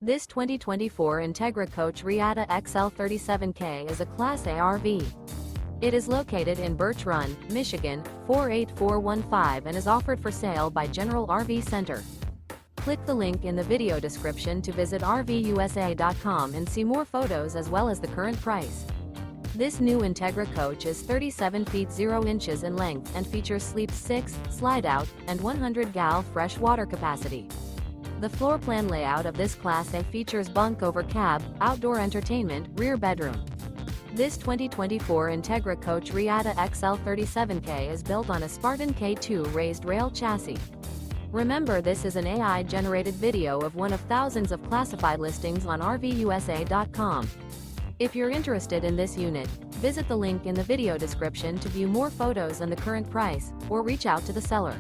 This 2024 Entegra Coach Reatta XL 37K is a Class A RV. It is located in Birch Run, Michigan, 48415 and is offered for sale by General RV Center. Click the link in the video description to visit RVUSA.com and see more photos as well as the current price. This new Entegra Coach is 37 feet 0 inches in length and features Sleep 6, Slideout, and 100 gal fresh water capacity. The floor plan layout of this Class A features bunk over cab, outdoor entertainment, rear bedroom. This 2024 Entegra Coach Reatta XL 37K is built on a Spartan K2 Raised Rail chassis. Remember, this is an AI-generated video of one of thousands of classified listings on RVUSA.com. If you're interested in this unit, visit the link in the video description to view more photos and the current price, or reach out to the seller.